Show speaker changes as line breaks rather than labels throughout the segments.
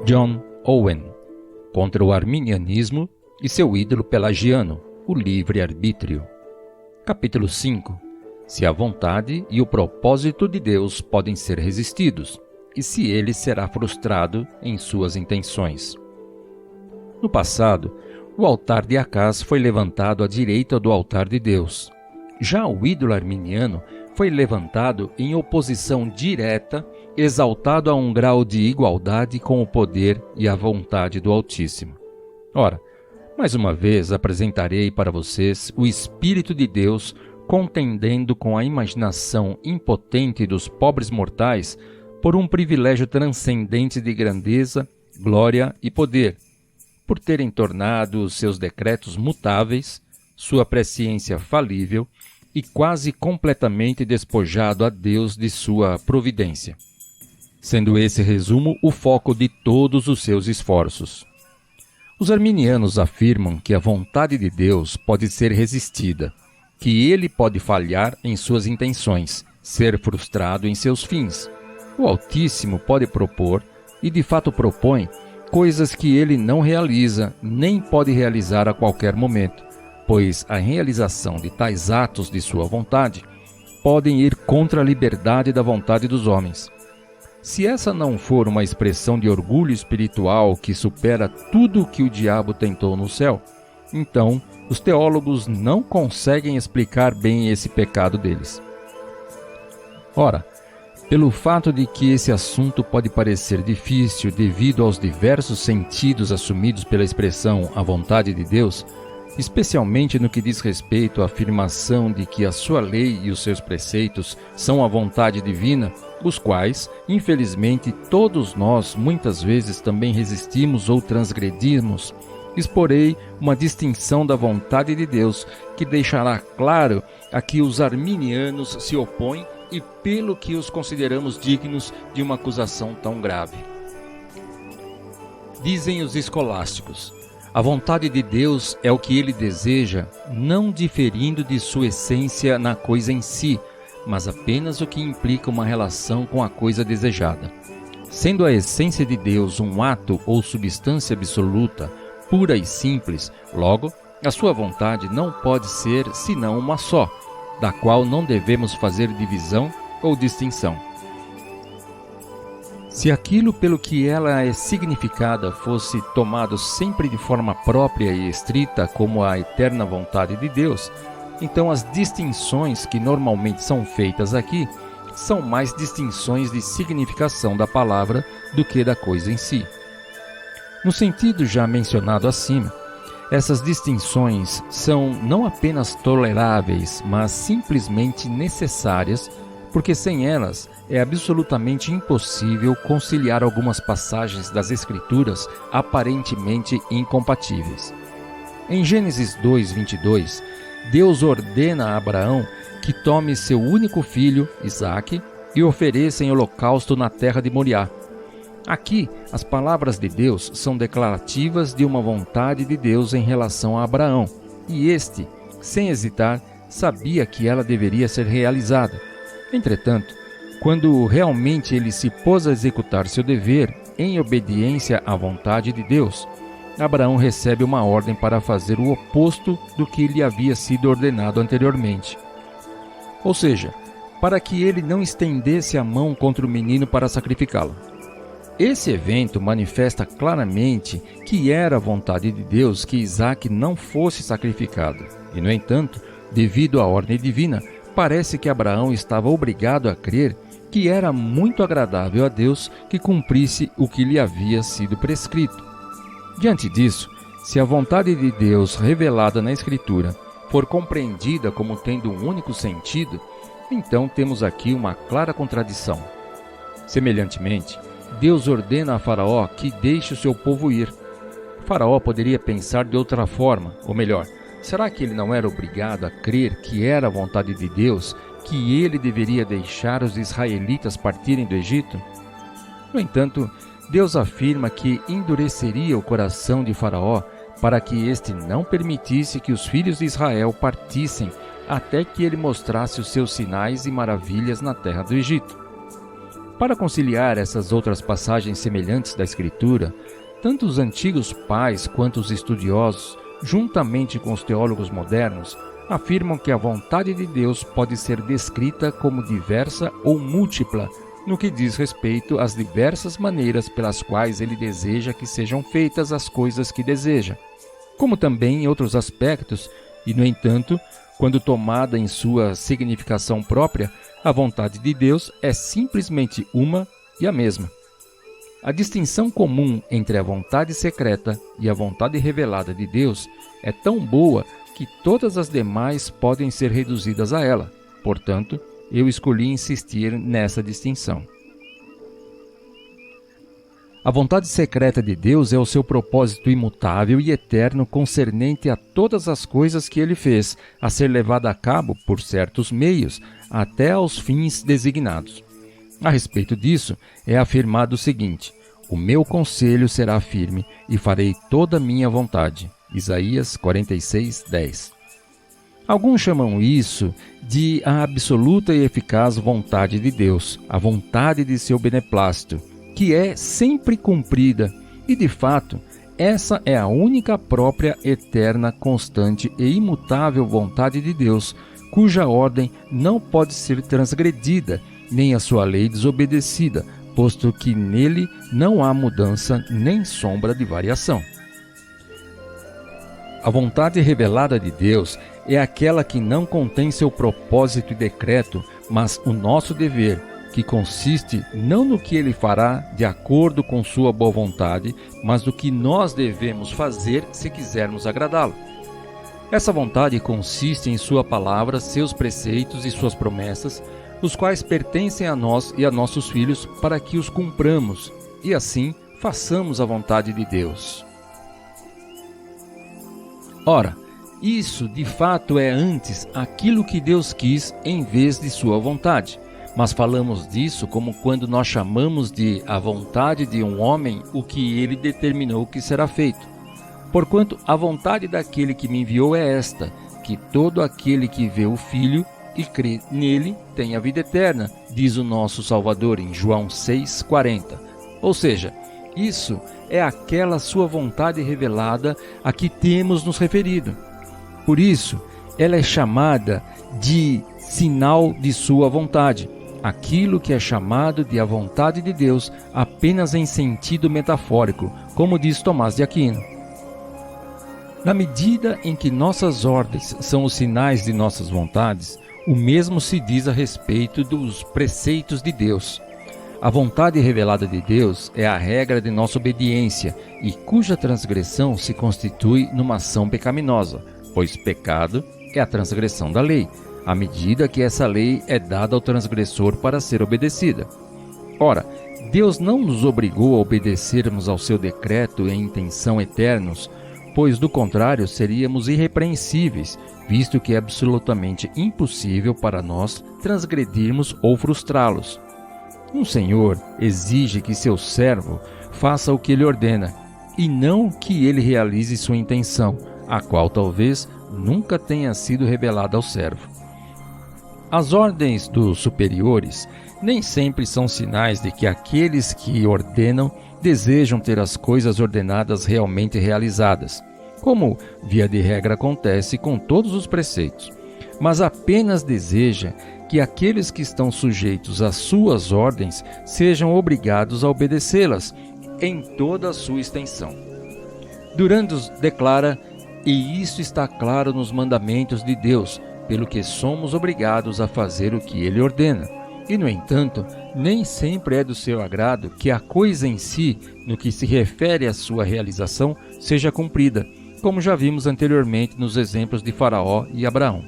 John Owen, contra o arminianismo e seu ídolo pelagiano, o livre-arbítrio. Capítulo 5. Se a vontade e o propósito de Deus podem ser resistidos, e se ele será frustrado em suas intenções. No passado, o altar de Acaz foi levantado à direita do altar de Deus. Já o ídolo arminiano foi levantado em oposição direta, exaltado a um grau de igualdade com o poder e a vontade do Altíssimo. Ora, mais uma vez apresentarei para vocês o Espírito de Deus contendendo com a imaginação impotente dos pobres mortais por um privilégio transcendente de grandeza, glória e poder, por terem tornado os seus decretos mutáveis, sua presciência falível e quase completamente despojado a Deus de sua providência, sendo esse resumo o foco de todos os seus esforços. Os arminianos afirmam que a vontade de Deus pode ser resistida, que ele pode falhar em suas intenções, ser frustrado em seus fins. O Altíssimo pode propor, e de fato propõe, coisas que ele não realiza, nem pode realizar a qualquer momento, pois a realização de tais atos de sua vontade podem ir contra a liberdade da vontade dos homens. Se essa não for uma expressão de orgulho espiritual que supera tudo o que o diabo tentou no céu, então os teólogos não conseguem explicar bem esse pecado deles. Ora, pelo fato de que esse assunto pode parecer difícil devido aos diversos sentidos assumidos pela expressão a vontade de Deus, especialmente no que diz respeito à afirmação de que a sua lei e os seus preceitos são a vontade divina, os quais, infelizmente, todos nós muitas vezes também resistimos ou transgredimos, exporei uma distinção da vontade de Deus que deixará claro a que os arminianos se opõem e pelo que os consideramos dignos de uma acusação tão grave. Dizem os escolásticos: a vontade de Deus é o que ele deseja, não diferindo de sua essência na coisa em si, mas apenas o que implica uma relação com a coisa desejada. Sendo a essência de Deus um ato ou substância absoluta, pura e simples, logo, a sua vontade não pode ser senão uma só, da qual não devemos fazer divisão ou distinção. Se aquilo pelo que ela é significada fosse tomado sempre de forma própria e estrita como a eterna vontade de Deus, então as distinções que normalmente são feitas aqui são mais distinções de significação da palavra do que da coisa em si. No sentido já mencionado acima, essas distinções são não apenas toleráveis, mas simplesmente necessárias, porque sem elas é absolutamente impossível conciliar algumas passagens das Escrituras aparentemente incompatíveis. Em Gênesis 2:22, Deus ordena a Abraão que tome seu único filho, Isaque, e ofereça em holocausto na terra de Moriá. Aqui, as palavras de Deus são declarativas de uma vontade de Deus em relação a Abraão, e este, sem hesitar, sabia que ela deveria ser realizada. Entretanto, quando realmente ele se pôs a executar seu dever em obediência à vontade de Deus, Abraão recebe uma ordem para fazer o oposto do que lhe havia sido ordenado anteriormente. Ou seja, para que ele não estendesse a mão contra o menino para sacrificá-lo. Esse evento manifesta claramente que era a vontade de Deus que Isaque não fosse sacrificado. E, no entanto, devido à ordem divina, parece que Abraão estava obrigado a crer que era muito agradável a Deus que cumprisse o que lhe havia sido prescrito. Diante disso, se a vontade de Deus revelada na Escritura for compreendida como tendo um único sentido, então temos aqui uma clara contradição. Semelhantemente, Deus ordena a Faraó que deixe o seu povo ir. Faraó poderia pensar de outra forma, ou melhor, será que ele não era obrigado a crer que era a vontade de Deus, que ele deveria deixar os israelitas partirem do Egito? No entanto, Deus afirma que endureceria o coração de Faraó para que este não permitisse que os filhos de Israel partissem até que ele mostrasse os seus sinais e maravilhas na terra do Egito. Para conciliar essas outras passagens semelhantes da Escritura, tanto os antigos pais quanto os estudiosos, juntamente com os teólogos modernos, afirmam que a vontade de Deus pode ser descrita como diversa ou múltipla no que diz respeito às diversas maneiras pelas quais ele deseja que sejam feitas as coisas que deseja, como também em outros aspectos, e, no entanto, quando tomada em sua significação própria, a vontade de Deus é simplesmente uma e a mesma. A distinção comum entre a vontade secreta e a vontade revelada de Deus é tão boa que todas as demais podem ser reduzidas a ela. Portanto, eu escolhi insistir nessa distinção. A vontade secreta de Deus é o seu propósito imutável e eterno concernente a todas as coisas que ele fez, a ser levada a cabo por certos meios, até aos fins designados. A respeito disso, é afirmado o seguinte: o meu conselho será firme e farei toda a minha vontade. Isaías 46:10. Alguns chamam isso de a absoluta e eficaz vontade de Deus, a vontade de seu beneplácito, que é sempre cumprida, e de fato, essa é a única própria, eterna, constante e imutável vontade de Deus, cuja ordem não pode ser transgredida, nem a sua lei desobedecida, posto que nele não há mudança nem sombra de variação. A vontade revelada de Deus é aquela que não contém seu propósito e decreto, mas o nosso dever, que consiste não no que ele fará de acordo com sua boa vontade, mas no que nós devemos fazer se quisermos agradá-lo. Essa vontade consiste em sua palavra, seus preceitos e suas promessas, os quais pertencem a nós e a nossos filhos para que os cumpramos, e assim façamos a vontade de Deus. Ora, isso de fato é antes aquilo que Deus quis em vez de sua vontade. Mas falamos disso como quando nós chamamos de a vontade de um homem o que ele determinou que será feito. Porquanto a vontade daquele que me enviou é esta, que todo aquele que vê o Filho e crê nele tem a vida eterna, diz o nosso Salvador em João 6,40. Ou seja, isso é aquela sua vontade revelada a que temos nos referido. Por isso, ela é chamada de sinal de sua vontade, aquilo que é chamado de a vontade de Deus apenas em sentido metafórico, como diz Tomás de Aquino. Na medida em que nossas ordens são os sinais de nossas vontades, o mesmo se diz a respeito dos preceitos de Deus. A vontade revelada de Deus é a regra de nossa obediência e cuja transgressão se constitui numa ação pecaminosa, pois pecado é a transgressão da lei, à medida que essa lei é dada ao transgressor para ser obedecida. Ora, Deus não nos obrigou a obedecermos ao seu decreto e intenção eternos, pois do contrário seríamos irrepreensíveis, visto que é absolutamente impossível para nós transgredirmos ou frustrá-los. Um senhor exige que seu servo faça o que ele ordena, e não que ele realize sua intenção, a qual talvez nunca tenha sido revelada ao servo. As ordens dos superiores nem sempre são sinais de que aqueles que ordenam desejam ter as coisas ordenadas realmente realizadas, como, via de regra, acontece com todos os preceitos, mas apenas deseja que aqueles que estão sujeitos às suas ordens sejam obrigados a obedecê-las em toda a sua extensão. Durandus declara: "E isso está claro nos mandamentos de Deus, pelo que somos obrigados a fazer o que ele ordena. E, no entanto, nem sempre é do seu agrado que a coisa em si, no que se refere à sua realização, seja cumprida, como já vimos anteriormente nos exemplos de Faraó e Abraão."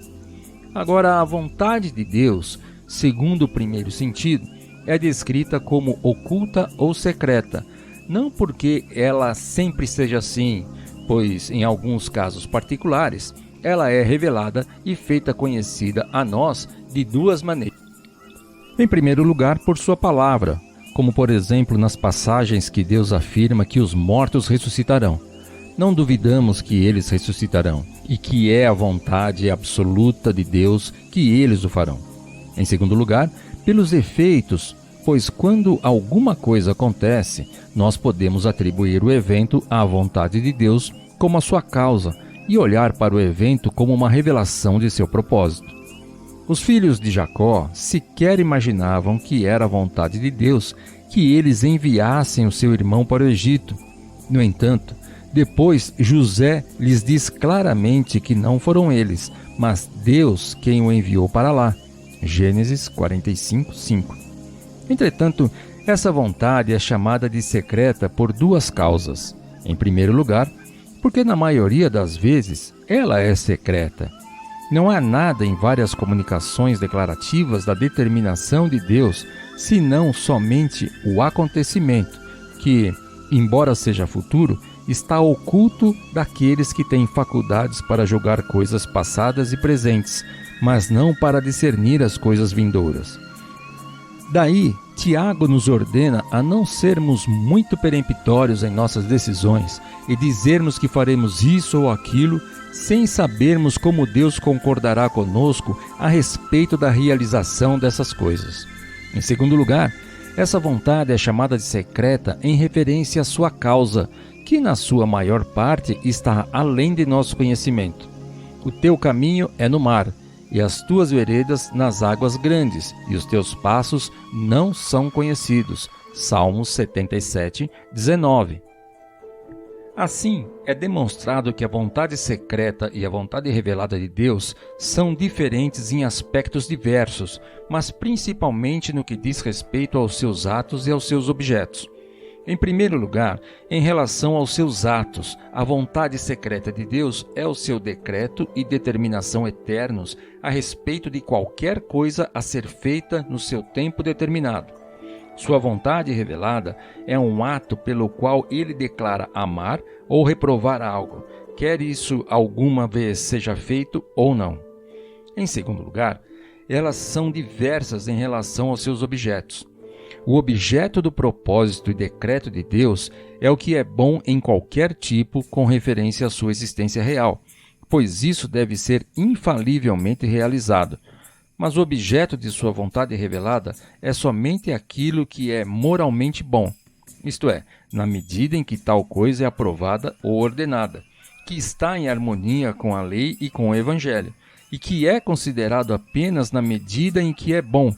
Agora, a vontade de Deus, segundo o primeiro sentido, é descrita como oculta ou secreta, não porque ela sempre seja assim, pois, em alguns casos particulares, ela é revelada e feita conhecida a nós de duas maneiras. Em primeiro lugar, por sua palavra, como por exemplo nas passagens que Deus afirma que os mortos ressuscitarão. Não duvidamos que eles ressuscitarão, e que é a vontade absoluta de Deus que eles o farão. Em segundo lugar, pelos efeitos pois quando alguma coisa acontece, nós podemos atribuir o evento à vontade de Deus como a sua causa e olhar para o evento como uma revelação de seu propósito. Os filhos de Jacó sequer imaginavam que era a vontade de Deus que eles enviassem o seu irmão para o Egito. No entanto, depois José lhes diz claramente que não foram eles, mas Deus quem o enviou para lá. Gênesis 45:5. Entretanto, essa vontade é chamada de secreta por duas causas. Em primeiro lugar, porque na maioria das vezes ela é secreta. Não há nada em várias comunicações declarativas da determinação de Deus, senão somente o acontecimento, que, embora seja futuro, está oculto daqueles que têm faculdades para julgar coisas passadas e presentes, mas não para discernir as coisas vindouras. Daí, Tiago nos ordena a não sermos muito peremptórios em nossas decisões e dizermos que faremos isso ou aquilo sem sabermos como Deus concordará conosco a respeito da realização dessas coisas. Em segundo lugar, essa vontade é chamada de secreta em referência à sua causa, que na sua maior parte está além de nosso conhecimento. O teu caminho é no mar, e as tuas veredas nas águas grandes, e os teus passos não são conhecidos. Salmos 77:19. Assim, é demonstrado que a vontade secreta e a vontade revelada de Deus são diferentes em aspectos diversos, mas principalmente no que diz respeito aos seus atos e aos seus objetos. Em primeiro lugar, em relação aos seus atos, a vontade secreta de Deus é o seu decreto e determinação eternos a respeito de qualquer coisa a ser feita no seu tempo determinado. Sua vontade revelada é um ato pelo qual ele declara amar ou reprovar algo, quer isso alguma vez seja feito ou não. Em segundo lugar, elas são diversas em relação aos seus objetos. O objeto do propósito e decreto de Deus é o que é bom em qualquer tipo com referência à sua existência real, pois isso deve ser infalivelmente realizado. Mas o objeto de sua vontade revelada é somente aquilo que é moralmente bom, isto é, na medida em que tal coisa é aprovada ou ordenada, que está em harmonia com a lei e com o Evangelho, e que é considerado apenas na medida em que é bom,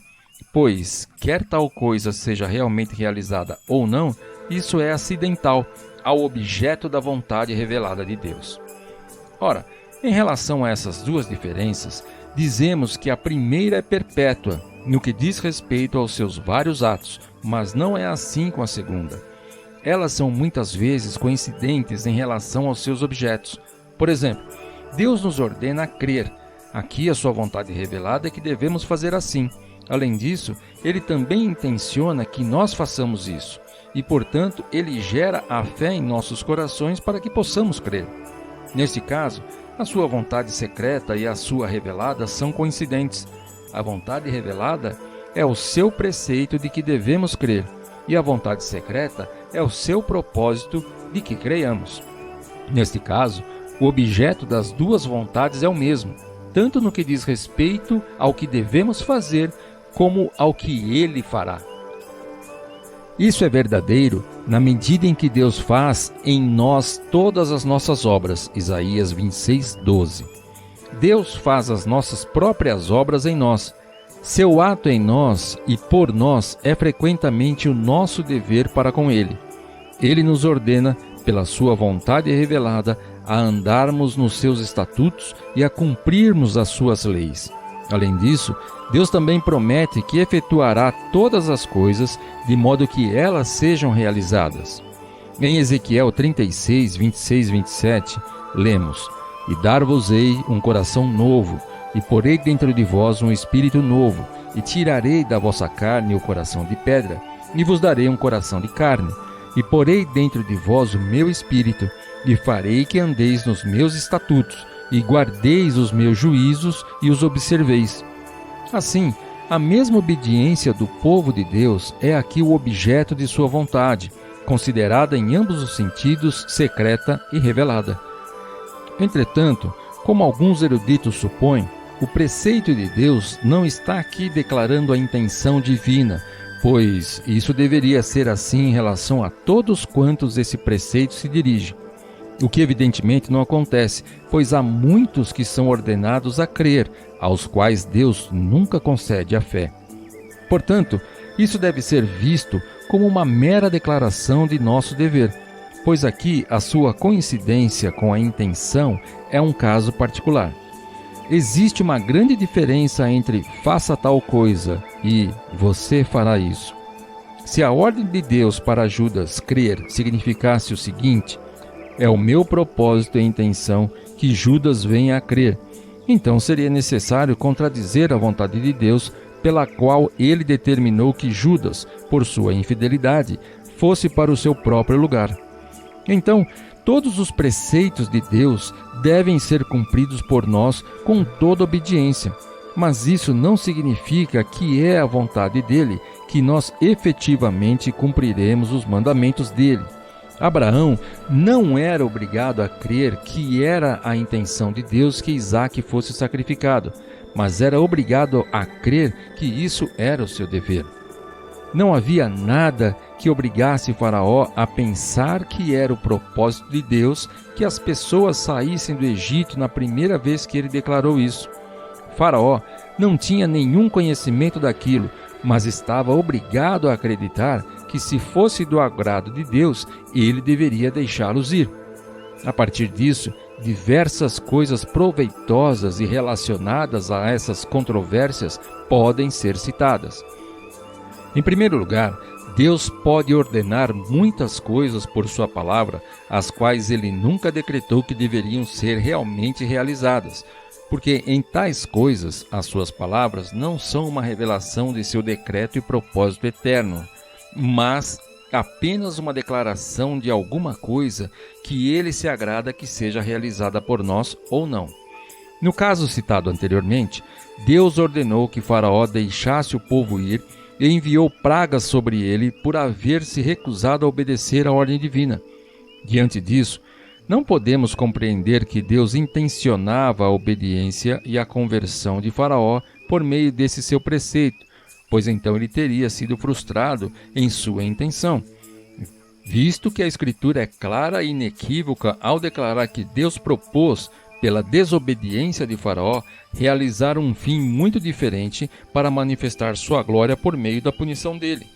pois, quer tal coisa seja realmente realizada ou não, isso é acidental ao objeto da vontade revelada de Deus. Ora, em relação a essas duas diferenças, dizemos que a primeira é perpétua, no que diz respeito aos seus vários atos, mas não é assim com a segunda. Elas são muitas vezes coincidentes em relação aos seus objetos. Por exemplo, Deus nos ordena a crer. Aqui a sua vontade revelada é que devemos fazer assim. Além disso, ele também intenciona que nós façamos isso, e, portanto, ele gera a fé em nossos corações para que possamos crer. Neste caso, a sua vontade secreta e a sua revelada são coincidentes. A vontade revelada é o seu preceito de que devemos crer, e a vontade secreta é o seu propósito de que creiamos. Neste caso, o objeto das duas vontades é o mesmo, tanto no que diz respeito ao que devemos fazer, como ao que ele fará. Isso é verdadeiro na medida em que Deus faz em nós todas as nossas obras. Isaías 26:12. Deus faz as nossas próprias obras em nós. Seu ato em nós e por nós é frequentemente o nosso dever para com Ele. Ele nos ordena, pela sua vontade revelada, a andarmos nos seus estatutos e a cumprirmos as suas leis. Além disso, Deus também promete que efetuará todas as coisas de modo que elas sejam realizadas. Em Ezequiel 36, 26 e 27, lemos: E dar-vos-ei um coração novo, e porei dentro de vós um espírito novo, e tirarei da vossa carne o coração de pedra, e vos darei um coração de carne, e porei dentro de vós o meu espírito, e farei que andeis nos meus estatutos, e guardeis os meus juízos e os observeis. Assim, a mesma obediência do povo de Deus é aqui o objeto de sua vontade, considerada em ambos os sentidos secreta e revelada. Entretanto, como alguns eruditos supõem, o preceito de Deus não está aqui declarando a intenção divina, pois isso deveria ser assim em relação a todos quantos esse preceito se dirige. O que evidentemente não acontece, pois há muitos que são ordenados a crer, aos quais Deus nunca concede a fé. Portanto, isso deve ser visto como uma mera declaração de nosso dever, pois aqui a sua coincidência com a intenção é um caso particular. Existe uma grande diferença entre faça tal coisa e você fará isso. Se a ordem de Deus para Judas crer significasse o seguinte: é o meu propósito e intenção que Judas venha a crer, então seria necessário contradizer a vontade de Deus, pela qual ele determinou que Judas, por sua infidelidade, fosse para o seu próprio lugar. Então, todos os preceitos de Deus devem ser cumpridos por nós com toda obediência, mas isso não significa que é a vontade dele que nós efetivamente cumpriremos os mandamentos dele. Abraão não era obrigado a crer que era a intenção de Deus que Isaque fosse sacrificado, mas era obrigado a crer que isso era o seu dever. Não havia nada que obrigasse Faraó a pensar que era o propósito de Deus que as pessoas saíssem do Egito na primeira vez que ele declarou isso. Faraó não tinha nenhum conhecimento daquilo, mas estava obrigado a acreditar que, se fosse do agrado de Deus, ele deveria deixá-los ir. A partir disso, diversas coisas proveitosas e relacionadas a essas controvérsias podem ser citadas. Em primeiro lugar, Deus pode ordenar muitas coisas por sua palavra, as quais ele nunca decretou que deveriam ser realmente realizadas, porque em tais coisas as suas palavras não são uma revelação de seu decreto e propósito eterno, mas apenas uma declaração de alguma coisa que ele se agrada que seja realizada por nós ou não. No caso citado anteriormente, Deus ordenou que Faraó deixasse o povo ir e enviou pragas sobre ele por haver se recusado a obedecer à ordem divina. Diante disso, não podemos compreender que Deus intencionava a obediência e a conversão de Faraó por meio desse seu preceito, pois então ele teria sido frustrado em sua intenção, visto que a Escritura é clara e inequívoca ao declarar que Deus propôs, pela desobediência de Faraó, realizar um fim muito diferente para manifestar sua glória por meio da punição dele.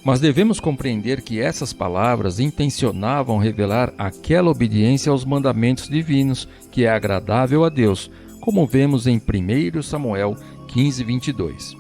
Mas devemos compreender que essas palavras intencionavam revelar aquela obediência aos mandamentos divinos que é agradável a Deus, como vemos em 1 Samuel 15:22.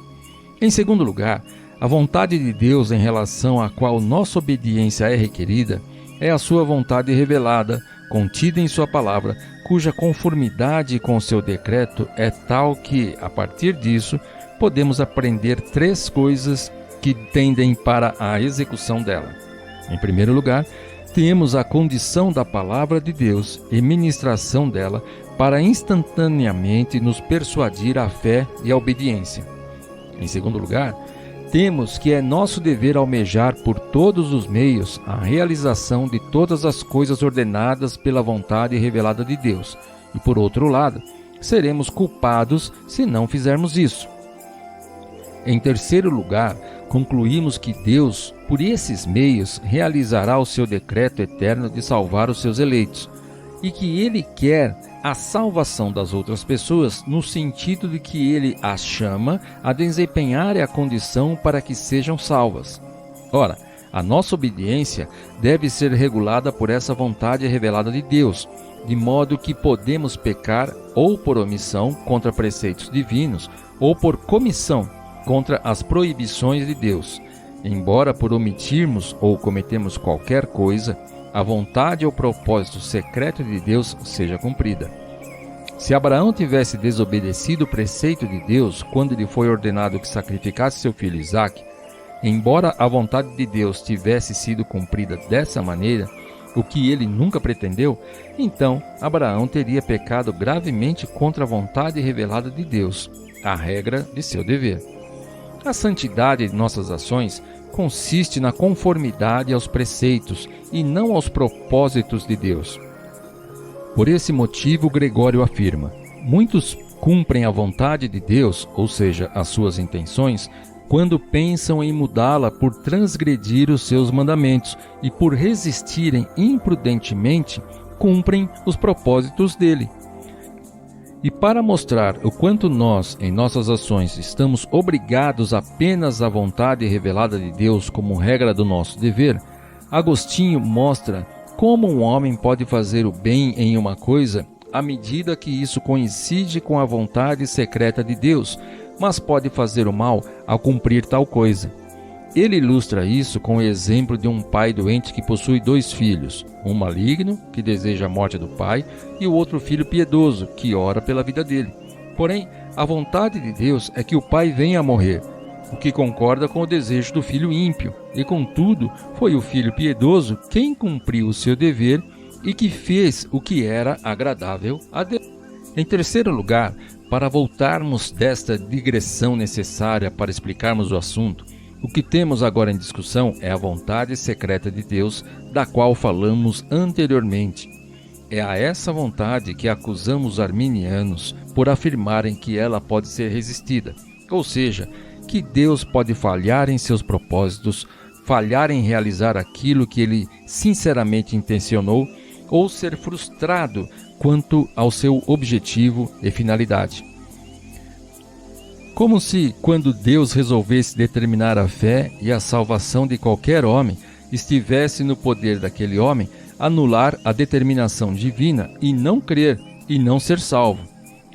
Em segundo lugar, a vontade de Deus em relação à qual nossa obediência é requerida é a sua vontade revelada, contida em sua palavra, cuja conformidade com seu decreto é tal que, a partir disso, podemos aprender três coisas que tendem para a execução dela. Em primeiro lugar, temos a condição da palavra de Deus e ministração dela para instantaneamente nos persuadir à fé e à obediência. Em segundo lugar, temos que é nosso dever almejar por todos os meios a realização de todas as coisas ordenadas pela vontade revelada de Deus. E por outro lado, seremos culpados se não fizermos isso. Em terceiro lugar, concluímos que Deus, por esses meios, realizará o seu decreto eterno de salvar os seus eleitos, e que Ele quer a salvação das outras pessoas no sentido de que Ele as chama a desempenhar a condição para que sejam salvas. Ora, a nossa obediência deve ser regulada por essa vontade revelada de Deus, de modo que podemos pecar ou por omissão contra preceitos divinos, ou por comissão contra as proibições de Deus. Embora por omitirmos ou cometemos qualquer coisa, a vontade ou propósito secreto de Deus seja cumprida. Se Abraão tivesse desobedecido o preceito de Deus quando lhe foi ordenado que sacrificasse seu filho Isaque, embora a vontade de Deus tivesse sido cumprida dessa maneira, o que ele nunca pretendeu, então Abraão teria pecado gravemente contra a vontade revelada de Deus, a regra de seu dever. A santidade de nossas ações consiste na conformidade aos preceitos e não aos propósitos de Deus. Por esse motivo, Gregório afirma: muitos cumprem a vontade de Deus, ou seja, as suas intenções, quando pensam em mudá-la por transgredir os seus mandamentos e por resistirem imprudentemente, cumprem os propósitos dele. E para mostrar o quanto nós, em nossas ações, estamos obrigados apenas à vontade revelada de Deus como regra do nosso dever, Agostinho mostra como um homem pode fazer o bem em uma coisa à medida que isso coincide com a vontade secreta de Deus, mas pode fazer o mal ao cumprir tal coisa. Ele ilustra isso com o exemplo de um pai doente que possui 2 filhos, um maligno, que deseja a morte do pai, e o outro filho piedoso, que ora pela vida dele. Porém, a vontade de Deus é que o pai venha a morrer, o que concorda com o desejo do filho ímpio, e contudo, foi o filho piedoso quem cumpriu o seu dever e que fez o que era agradável a Deus. Em terceiro lugar, para voltarmos desta digressão necessária para explicarmos o assunto, o que temos agora em discussão é a vontade secreta de Deus, da qual falamos anteriormente. É a essa vontade que acusamos os arminianos por afirmarem que ela pode ser resistida, ou seja, que Deus pode falhar em seus propósitos, falhar em realizar aquilo que ele sinceramente intencionou, ou ser frustrado quanto ao seu objetivo e finalidade. Como se, quando Deus resolvesse determinar a fé e a salvação de qualquer homem, estivesse no poder daquele homem anular a determinação divina e não crer e não ser salvo.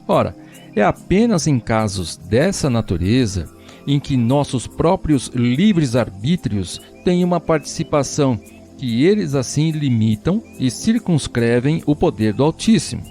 Ora, é apenas em casos dessa natureza em que nossos próprios livres arbítrios têm uma participação, que eles assim limitam e circunscrevem o poder do Altíssimo.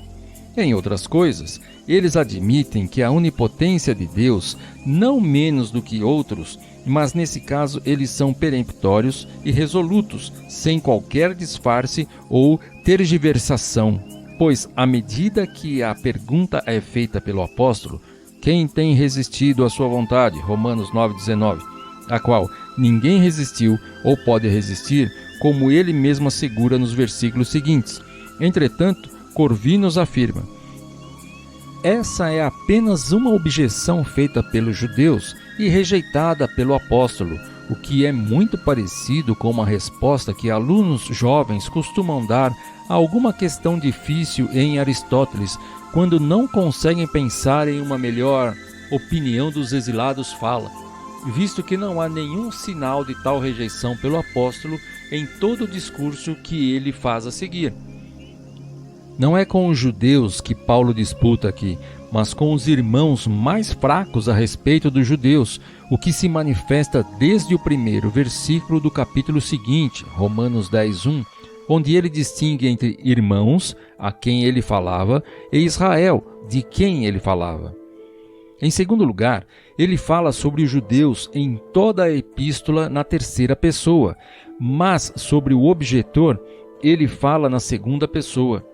Em outras coisas, eles admitem que a onipotência de Deus, não menos do que outros, mas nesse caso eles são peremptórios e resolutos, sem qualquer disfarce ou tergiversação, pois à medida que a pergunta é feita pelo apóstolo, quem tem resistido à sua vontade? Romanos 9,19, a qual ninguém resistiu ou pode resistir, como ele mesmo assegura nos versículos seguintes. Entretanto, Corvinus afirma: essa é apenas uma objeção feita pelos judeus e rejeitada pelo apóstolo, o que é muito parecido com uma resposta que alunos jovens costumam dar a alguma questão difícil em Aristóteles, quando não conseguem pensar em uma melhor opinião dos exilados fala, visto que não há nenhum sinal de tal rejeição pelo apóstolo em todo o discurso que ele faz a seguir. Não é com os judeus que Paulo disputa aqui, mas com os irmãos mais fracos a respeito dos judeus, o que se manifesta desde o primeiro versículo do capítulo seguinte, Romanos 10:1, onde ele distingue entre irmãos, a quem ele falava, e Israel, de quem ele falava. Em segundo lugar, ele fala sobre os judeus em toda a epístola na terceira pessoa, mas sobre o objetor, ele fala na segunda pessoa.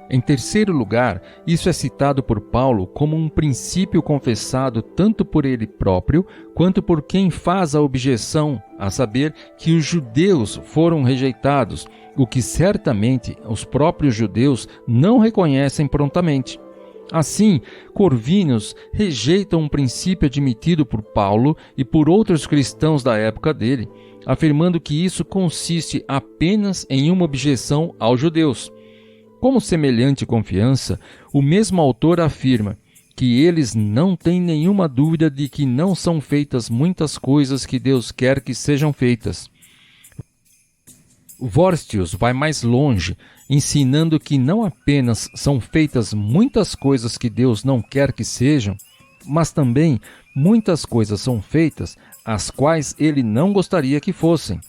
Em terceiro lugar, isso é citado por Paulo como um princípio confessado tanto por ele próprio quanto por quem faz a objeção, a saber que os judeus foram rejeitados, o que certamente os próprios judeus não reconhecem prontamente. Assim, Corvinus rejeita um princípio admitido por Paulo e por outros cristãos da época dele, afirmando que isso consiste apenas em uma objeção aos judeus. Como semelhante confiança, o mesmo autor afirma que eles não têm nenhuma dúvida de que não são feitas muitas coisas que Deus quer que sejam feitas. Vorstius vai mais longe, ensinando que não apenas são feitas muitas coisas que Deus não quer que sejam, mas também muitas coisas são feitas as quais ele não gostaria que fossem.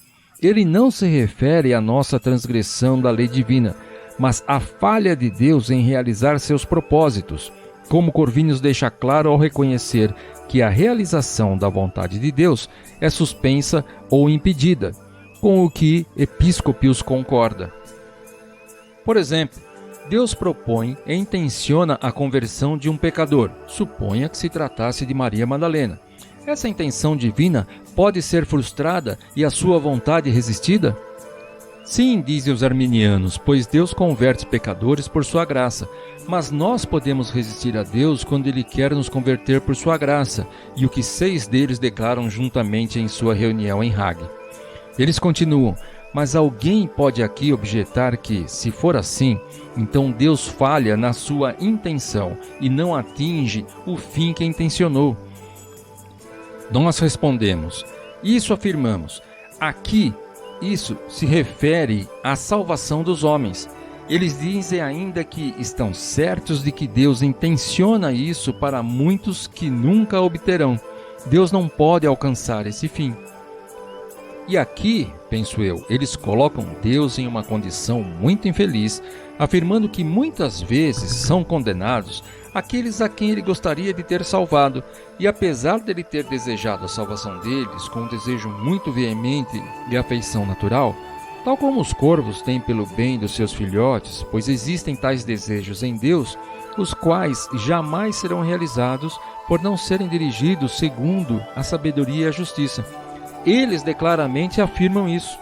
Ele não se refere à nossa transgressão da lei divina, mas à falha de Deus em realizar seus propósitos, como Corvinus deixa claro ao reconhecer que a realização da vontade de Deus é suspensa ou impedida, com o que Episcopius concorda. Por exemplo, Deus propõe e intenciona a conversão de um pecador, suponha que se tratasse de Maria Madalena. Essa intenção divina pode ser frustrada e a sua vontade resistida? Sim, dizem os arminianos, pois Deus converte pecadores por sua graça, Mas nós podemos resistir a Deus quando Ele quer nos converter por sua graça, e o que 6 deles declaram juntamente em sua reunião em Hague. Eles continuam: mas alguém pode aqui objetar que, se for assim, então Deus falha na sua intenção e não atinge o fim que intencionou. Nós respondemos: isso afirmamos. Aqui, isso se refere à salvação dos homens. Eles dizem ainda que estão certos de que Deus intenciona isso para muitos que nunca obterão. Deus não pode alcançar esse fim. E aqui, penso eu, eles colocam Deus em uma condição muito infeliz, afirmando que muitas vezes são condenados aqueles a quem ele gostaria de ter salvado, e apesar dele ter desejado a salvação deles com um desejo muito veemente e afeição natural, tal como os corvos têm pelo bem dos seus filhotes, pois existem tais desejos em Deus, os quais jamais serão realizados por não serem dirigidos segundo a sabedoria e a justiça. Eles declaramente afirmam isso,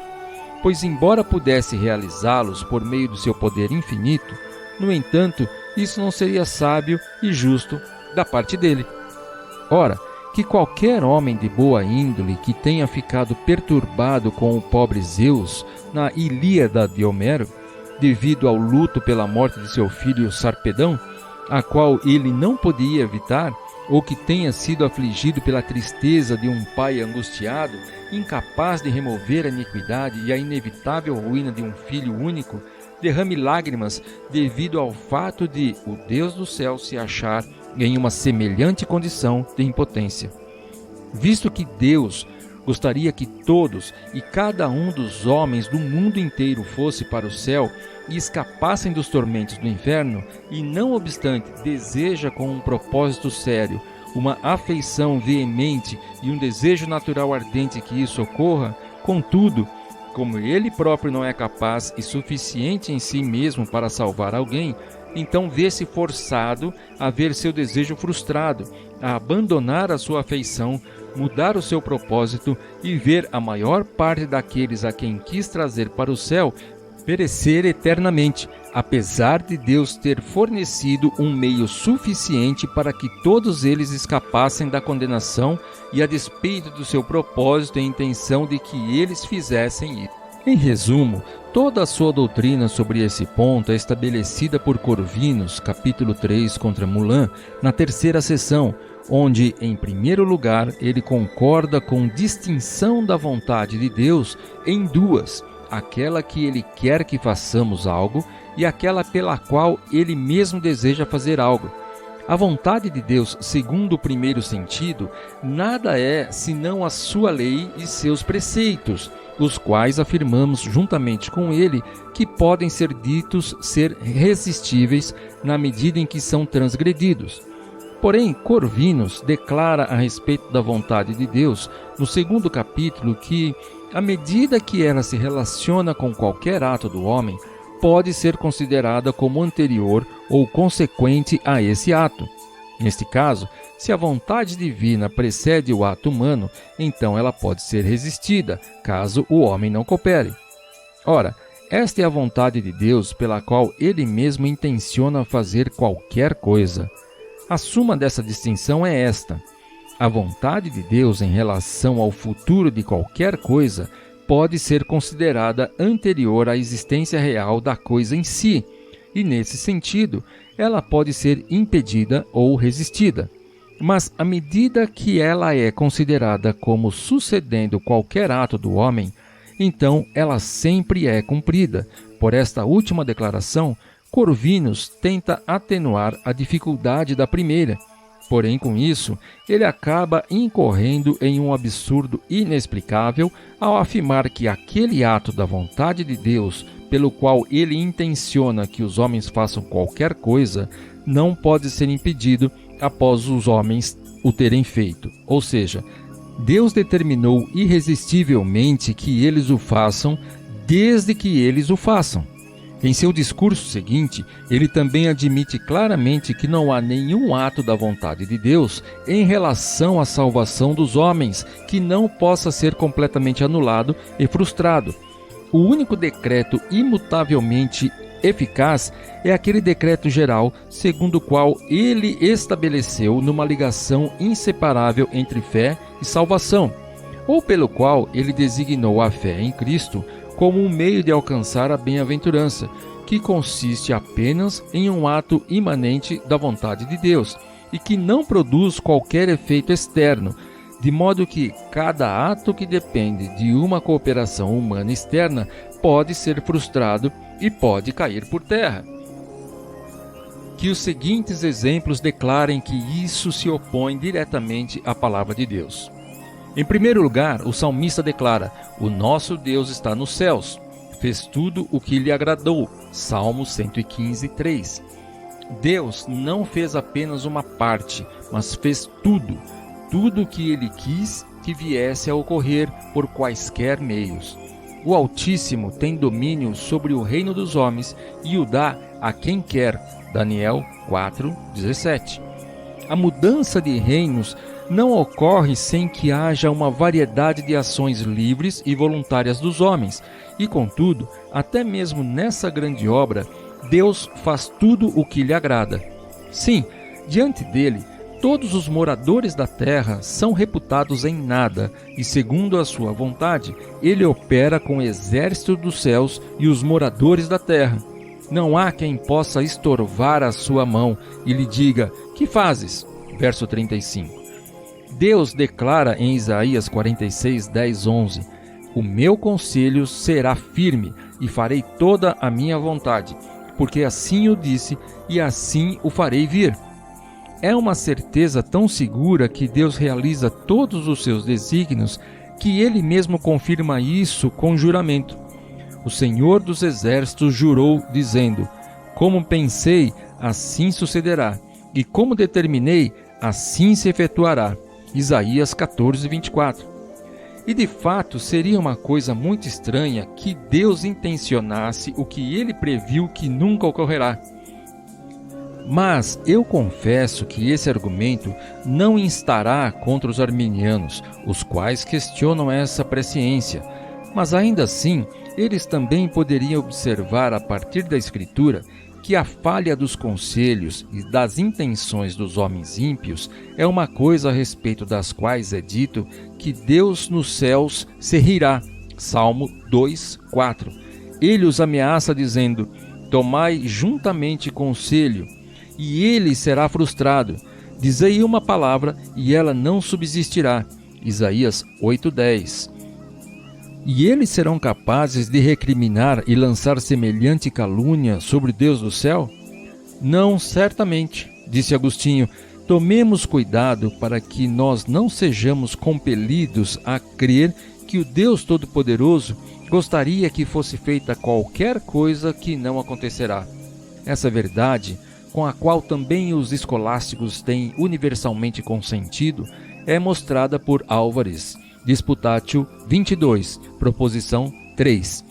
pois embora pudesse realizá-los por meio do seu poder infinito, no entanto, isso não seria sábio e justo da parte dele. Ora, que qualquer homem de boa índole que tenha ficado perturbado com o pobre Zeus na Ilíada de Homero, devido ao luto pela morte de seu filho Sarpedão, a qual ele não podia evitar, ou que tenha sido afligido pela tristeza de um pai angustiado, incapaz de remover a iniquidade e a inevitável ruína de um filho único, derrame lágrimas devido ao fato de o Deus do céu se achar em uma semelhante condição de impotência. Visto que Deus gostaria que todos e cada um dos homens do mundo inteiro fosse para o céu e escapassem dos tormentos do inferno, e não obstante deseja com um propósito sério, uma afeição veemente e um desejo natural ardente que isso ocorra, contudo, como ele próprio não é capaz e suficiente em si mesmo para salvar alguém, então vê-se forçado a ver seu desejo frustrado, a abandonar a sua afeição, mudar o seu propósito e ver a maior parte daqueles a quem quis trazer para o céu perecer eternamente, apesar de Deus ter fornecido um meio suficiente para que todos eles escapassem da condenação e a despeito do seu propósito e intenção de que eles fizessem isso. Em resumo, toda a sua doutrina sobre esse ponto é estabelecida por Corvinus, capítulo 3 contra Moulin, na 3ª seção, onde, em primeiro lugar, ele concorda com distinção da vontade de Deus em duas: aquela que ele quer que façamos algo e aquela pela qual ele mesmo deseja fazer algo. A vontade de Deus, segundo o primeiro sentido, nada é senão a sua lei e seus preceitos, os quais afirmamos juntamente com ele que podem ser ditos ser resistíveis na medida em que são transgredidos. Porém, Corvinus declara a respeito da vontade de Deus, no 2º capítulo, que, à medida que ela se relaciona com qualquer ato do homem, pode ser considerada como anterior ou consequente a esse ato. Neste caso, se a vontade divina precede o ato humano, então ela pode ser resistida, caso o homem não coopere. Ora, esta é a vontade de Deus pela qual ele mesmo intenciona fazer qualquer coisa. A suma dessa distinção é esta: a vontade de Deus em relação ao futuro de qualquer coisa pode ser considerada anterior à existência real da coisa em si, e nesse sentido, ela pode ser impedida ou resistida. Mas à medida que ela é considerada como sucedendo qualquer ato do homem, então ela sempre é cumprida. Por esta última declaração, Corvinus tenta atenuar a dificuldade da primeira. Porém, com isso, ele acaba incorrendo em um absurdo inexplicável ao afirmar que aquele ato da vontade de Deus, pelo qual ele intenciona que os homens façam qualquer coisa, não pode ser impedido após os homens o terem feito. Ou seja, Deus determinou irresistivelmente que eles o façam desde que eles o façam. Em seu discurso seguinte, ele também admite claramente que não há nenhum ato da vontade de Deus em relação à salvação dos homens que não possa ser completamente anulado e frustrado. O único decreto imutavelmente Eficaz é aquele decreto geral segundo o qual ele estabeleceu numa ligação inseparável entre fé e salvação, ou pelo qual ele designou a fé em Cristo como um meio de alcançar a bem-aventurança, que consiste apenas em um ato imanente da vontade de Deus e que não produz qualquer efeito externo, de modo que cada ato que depende de uma cooperação humana externa pode ser frustrado e pode cair por terra. Que os seguintes exemplos declarem que isso se opõe diretamente à palavra de Deus. Em primeiro lugar, o salmista declara: "O nosso Deus está nos céus, fez tudo o que lhe agradou." Salmo 115, 3. Deus não fez apenas uma parte, mas fez tudo o que ele quis que viesse a ocorrer por quaisquer meios. O Altíssimo tem domínio sobre o reino dos homens e o dá a quem quer. Daniel 4:17. A mudança de reinos não ocorre sem que haja uma variedade de ações livres e voluntárias dos homens, e contudo, até mesmo nessa grande obra, Deus faz tudo o que lhe agrada. Sim, diante dele, todos os moradores da terra são reputados em nada, e segundo a sua vontade, ele opera com o exército dos céus e os moradores da terra. Não há quem possa estorvar a sua mão e lhe diga: "Que fazes?" Verso 35. Deus declara em Isaías 46, 10, 11: "O meu conselho será firme e farei toda a minha vontade, porque assim o disse e assim o farei vir." É uma certeza tão segura que Deus realiza todos os seus desígnios que ele mesmo confirma isso com juramento. O Senhor dos Exércitos jurou, dizendo: "Como pensei, assim sucederá, e como determinei, assim se efetuará." Isaías 14, 24. E de fato seria uma coisa muito estranha que Deus intencionasse o que ele previu que nunca ocorrerá. Mas eu confesso que esse argumento não instará contra os arminianos, os quais questionam essa presciência, mas ainda assim eles também poderiam observar a partir da Escritura que a falha dos conselhos e das intenções dos homens ímpios é uma coisa a respeito das quais é dito que Deus nos céus se rirá. Salmo 2, 4. Ele os ameaça dizendo: "Tomai juntamente conselho, e ele será frustrado. Dizei uma palavra, e ela não subsistirá." Isaías 8:10. E eles serão capazes de recriminar e lançar semelhante calúnia sobre Deus do céu? Não, certamente, disse Agostinho. Tomemos cuidado para que nós não sejamos compelidos a crer que o Deus Todo-Poderoso gostaria que fosse feita qualquer coisa que não acontecerá. Essa verdade, com a qual também os escolásticos têm universalmente consentido, é mostrada por Álvares, Disputatio 22, proposição 3.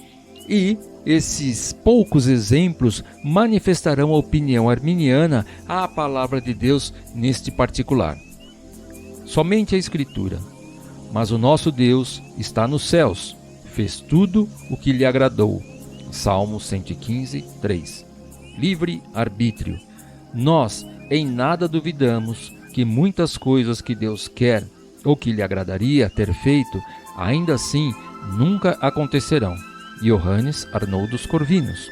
E esses poucos exemplos manifestarão a opinião arminiana à palavra de Deus neste particular. Somente a Escritura. Mas o nosso Deus está nos céus, fez tudo o que lhe agradou. Salmo 115, 3. Livre arbítrio. Nós em nada duvidamos que muitas coisas que Deus quer ou que lhe agradaria ter feito, ainda assim nunca acontecerão. Johannes Arnoldos Corvinus.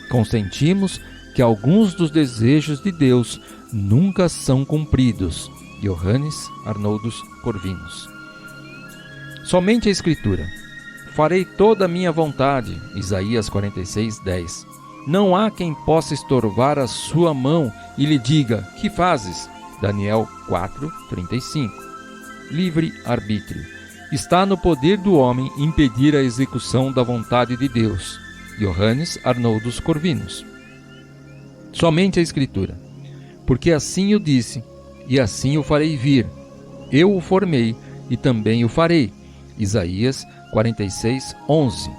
Consentimos que alguns dos desejos de Deus nunca são cumpridos. Johannes Arnoldos Corvinus. Somente a Escritura. Farei toda a minha vontade. Isaías 46, 10. Não há quem possa estorvar a sua mão e lhe diga: "Que fazes?" Daniel 4, 35. Livre arbítrio. Está no poder do homem impedir a execução da vontade de Deus. Johannes Arnoldos Corvinus. Somente a Escritura. Porque assim o disse, e assim o farei vir. Eu o formei, e também o farei. Isaías 46, 11.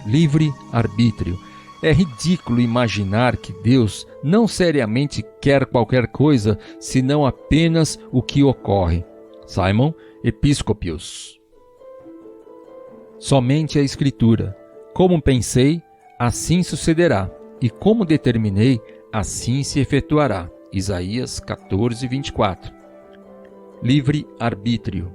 Livre arbítrio. É ridículo imaginar que Deus não seriamente quer qualquer coisa, senão apenas o que ocorre. Simon Episcopius. Somente a Escritura. Como pensei, assim sucederá. E como determinei, assim se efetuará. Isaías 14, 24. Livre-arbítrio.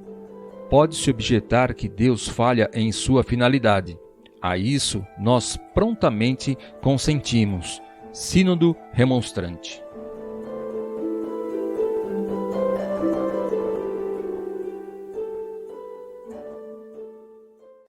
Pode-se objetar que Deus falha em sua finalidade. A isso nós prontamente consentimos. Sínodo Remonstrante.